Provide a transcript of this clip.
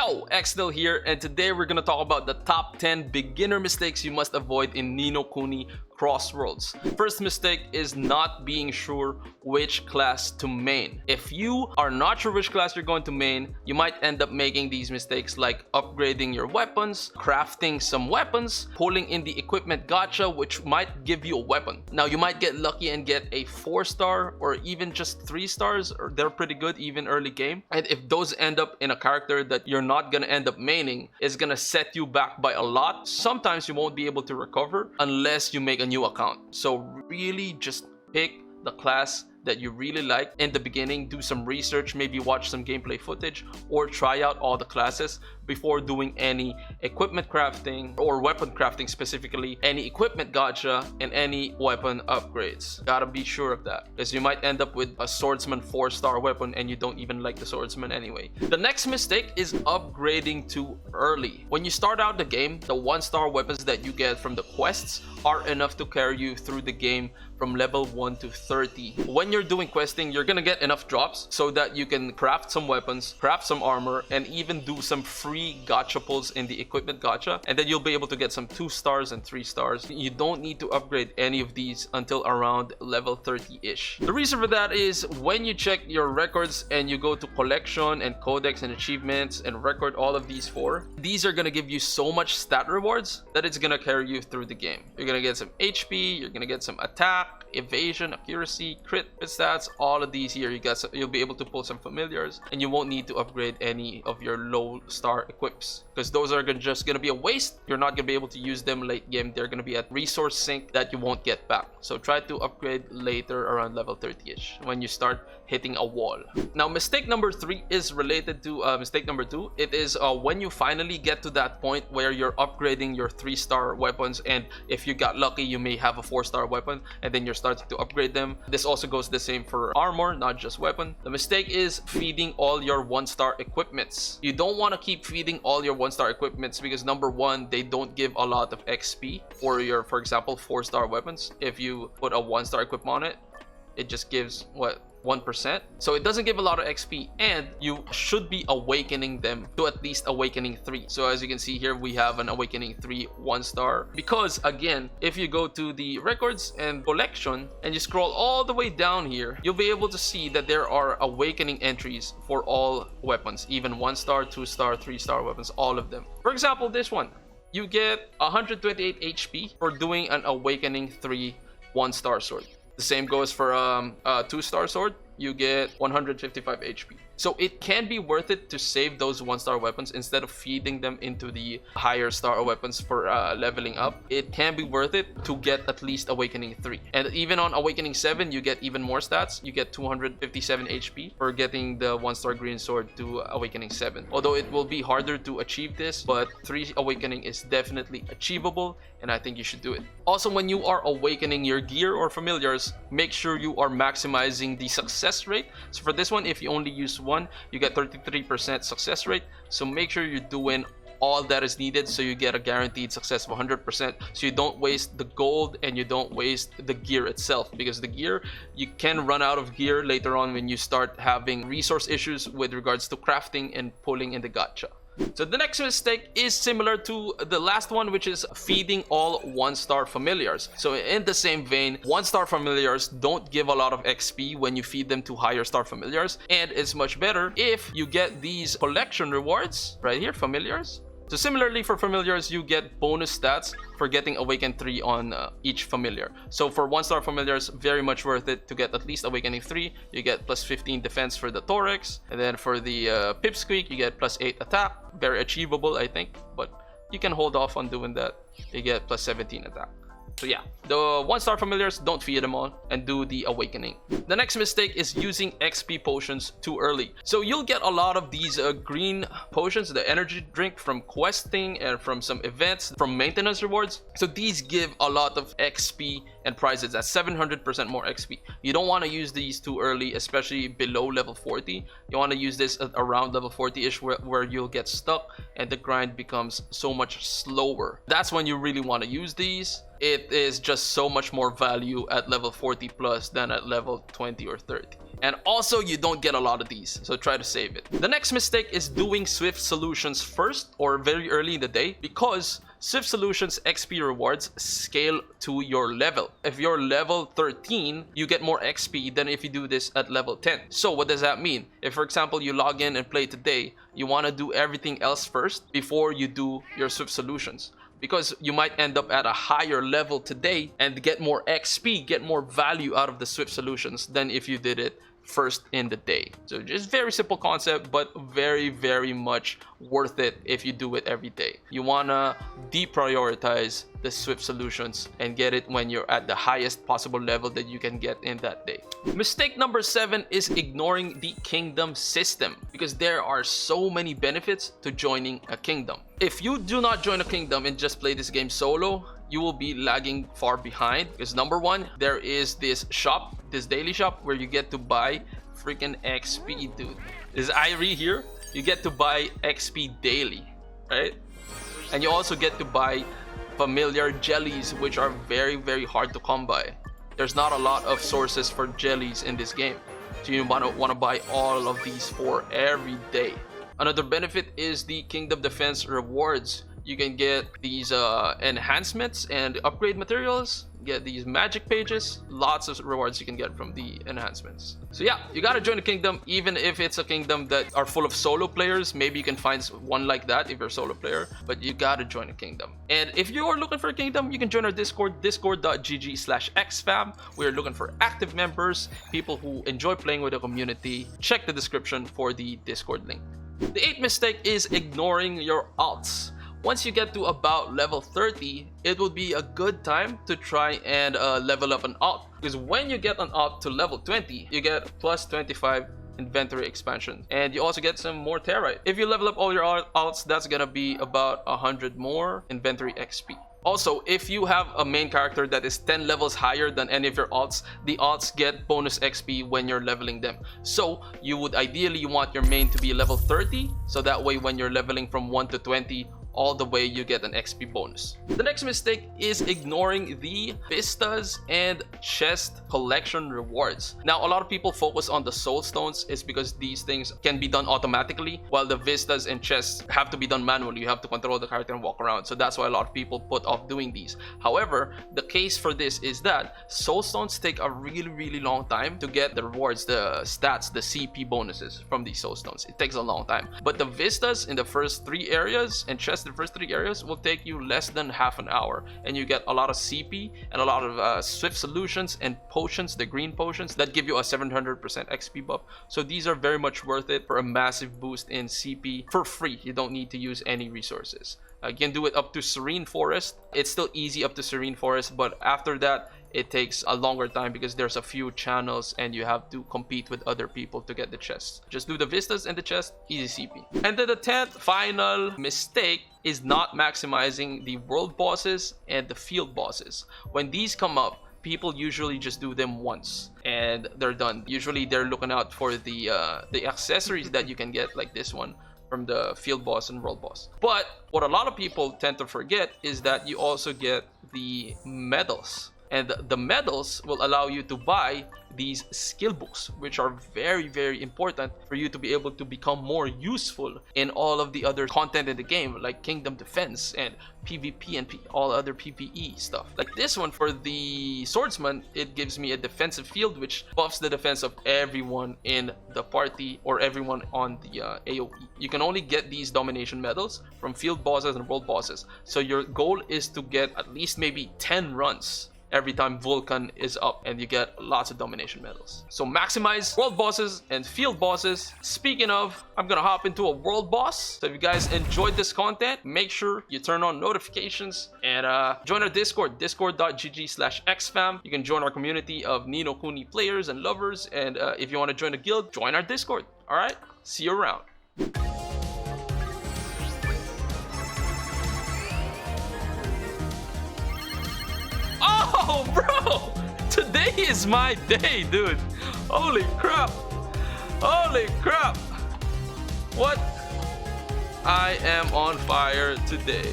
Yo, Xdil here, and today we're gonna talk about the top 10 beginner mistakes you must avoid in Ni no Kuni Crossworlds. First mistake is not being sure which class to main. If you are not sure which class you're going to main, you might end up making these mistakes like upgrading your weapons, crafting some weapons, pulling in the equipment gacha, which might give you a weapon. Now you might get lucky and get a 4-star or even just 3 stars, or they're pretty good even early game. And if those end up in a character that you're not gonna end up maining, it's gonna set you back by a lot. Sometimes you won't be able to recover unless you make a new account. So really just pick the class that you really like in the beginning, do some research, maybe watch some gameplay footage, or try out all the classes before doing any equipment crafting or weapon crafting, specifically any equipment gacha and any weapon upgrades. Gotta be sure of that, because you might end up with a swordsman 4-star weapon and you don't even like the swordsman anyway. The next mistake is upgrading too early. When you start out the game, the 1-star weapons that you get from the quests are enough to carry you through the game from level 1 to 30. When you're doing questing, you're gonna get enough drops so that you can craft some weapons, craft some armor, and even do some free gacha pulls in the equipment gacha, and then you'll be able to get some 2 stars and 3 stars. You don't need to upgrade any of these until around level 30-ish. The reason for that is when you check your records and you go to collection and codex and achievements and record all of these 4, these are gonna give you so much stat rewards that it's gonna carry you through the game. You're gonna get some HP, you're gonna get some attack, evasion, accuracy, crit stats, all of these here. You'll be able to pull some familiars, and you won't need to upgrade any of your low star equips, because those are just gonna be a waste. You're not gonna be able to use them late game. They're gonna be at resource sink that you won't get back. So try to upgrade later around level 30-ish when you start hitting a wall. Now mistake number 3 is related to mistake number 2. It is when you finally get to that point where you're upgrading your 3-star weapons, and if you got lucky you may have a 4-star weapon, and then you're starting to upgrade them. This also goes the same for armor, not just weapon. The mistake is feeding all your 1-star equipments. You don't want to keep feeding all your 1-star equipments because number 1, they don't give a lot of XP for your, for example, 4-star weapons. If you put a 1-star equip on it, it just gives what, 1%, so it doesn't give a lot of XP, and you should be awakening them to at least awakening 3. So as you can see here, we have an awakening 3 1-star, because again, if you go to the records and collection and you scroll all the way down here, you'll be able to see that there are awakening entries for all weapons, even 1-star, 2-star, 3-star weapons, all of them. For example, this one, you get 128 HP for doing an awakening 3 1-star sword. The same goes for a 2-star sword. You get 155 HP. So it can be worth it to save those 1-star weapons instead of feeding them into the higher star weapons for leveling up. It can be worth it to get at least awakening 3. And even on awakening 7, you get even more stats. You get 257 HP for getting the 1-star green sword to awakening 7. Although it will be harder to achieve this, but 3 awakening is definitely achievable, and I think you should do it. Also, when you are awakening your gear or familiars, make sure you are maximizing the success rate. So for this one, if you only use one, you get 33% success rate. So make sure you're doing all that is needed so you get a guaranteed success of 100%, so you don't waste the gold and you don't waste the gear itself, because the gear, you can run out of gear later on when you start having resource issues with regards to crafting and pulling in the gacha. So the next mistake is similar to the last one, which is feeding all 1-star familiars. So in the same vein, 1-star familiars don't give a lot of XP when you feed them to higher star familiars, and it's much better if you get these collection rewards right here, familiars. So similarly for familiars, you get bonus stats for getting awaken 3 on each familiar. So for 1-star familiars, very much worth it to get at least awakening 3. You get plus 15 defense for the thorax, and then for the pipsqueak, you get plus 8 attack. Very achievable, I think, but you can hold off on doing that. You get plus 17 attack. So yeah, the 1-star familiars, don't feed them all and do the awakening. The next mistake is using XP potions too early. So you'll get a lot of these green potions, the energy drink, from questing and from some events, from maintenance rewards. So these give a lot of XP and prizes at 700% more XP. You don't want to use these too early, especially below level 40. You want to use this at around level 40-ish where you'll get stuck and the grind becomes so much slower. That's when you really want to use these. It is just so much more value at level 40 plus than at level 20 or 30. And also, you don't get a lot of these, so try to save it. The next mistake is doing Swift Solutions first or very early in the day, because Swift Solutions XP rewards scale to your level. If you're level 13, you get more XP than if you do this at level 10. So what does that mean? If, for example, you log in and play today, you want to do everything else first before you do your Swift Solutions, because you might end up at a higher level today and get more XP, get more value out of the Swift Solutions than if you did it first in the day. So just very simple concept, but very much worth it if you do it every day. You wanna deprioritize the Swift Solutions and get it when you're at the highest possible level that you can get in that day. Mistake number 7 is ignoring the kingdom system, because there are so many benefits to joining a kingdom. If you do not join a kingdom and just play this game solo, you will be lagging far behind, because number 1, there is this shop, this daily shop, where you get to buy freaking XP, dude. This Irie here, you get to buy XP daily, right? And you also get to buy familiar jellies, which are very hard to come by. There's not a lot of sources for jellies in this game, so you want to buy all of these for every day. Another benefit is the Kingdom Defense rewards. You can get these enhancements and upgrade materials, get these magic pages, lots of rewards you can get from the enhancements. So yeah, you gotta join a kingdom, even if it's a kingdom that are full of solo players. Maybe you can find one like that if you're a solo player, but you gotta join a kingdom. And if you're looking for a kingdom, you can join our Discord, discord.gg/xfam. We're looking for active members, people who enjoy playing with the community. Check the description for the Discord link. The 8th mistake is ignoring your alts. Once you get to about level 30, it would be a good time to try and level up an alt, because when you get an alt to level 20, you get plus 25 inventory expansion, and you also get some more territe. If you level up all your alts, that's gonna be about 100 more inventory XP. Also, if you have a main character that is 10 levels higher than any of your alts, the alts get bonus XP when you're leveling them. So you would ideally want your main to be level 30, so that way when you're leveling from 1 to 20, all the way you get an XP bonus. The next mistake is ignoring the Vistas and chest collection rewards. Now, a lot of people focus on the soul stones is because these things can be done automatically, while the Vistas and chests have to be done manually. You have to control the character and walk around. So that's why a lot of people put off doing these. However, the case for this is that soul stones take a really long time to get the rewards, the stats, the CP bonuses from these soul stones. It takes a long time. But the Vistas in the first 3 areas and chests the first 3 areas will take you less than half an hour, and you get a lot of CP and a lot of Swift Solutions and potions, the green potions that give you a 700% XP buff. So these are very much worth it for a massive boost in CP for free. You don't need to use any resources. You can do it up to Serene Forest. It's still easy up to Serene Forest, but after that it takes a longer time because there's a few channels and you have to compete with other people to get the chests. Just do the Vistas and the chest, easy CP. And then the 10th final mistake is not maximizing the world bosses and the field bosses. When these come up, people usually just do them once and they're done. Usually they're looking out for the accessories that you can get, like this one from the field boss and world boss. But what a lot of people tend to forget is that you also get the medals. And the medals will allow you to buy these skill books, which are very important for you to be able to become more useful in all of the other content in the game, like Kingdom Defense and PvP and all other PvE stuff. Like this one for the swordsman, it gives me a defensive field which buffs the defense of everyone in the party or everyone on the AoE. You can only get these domination medals from field bosses and world bosses, so your goal is to get at least maybe 10 runs every time Vulcan is up, and you get lots of domination medals. So maximize world bosses and field bosses. Speaking of, I'm gonna hop into a world boss. So if you guys enjoyed this content, make sure you turn on notifications and join our Discord, discord.gg/xfam. You can join our community of Ni no Kuni players and lovers, and if you want to join a guild, join our Discord. All right, see you around. Oh, bro! Today is my day, dude. Holy crap. Holy crap. What? I am on fire today.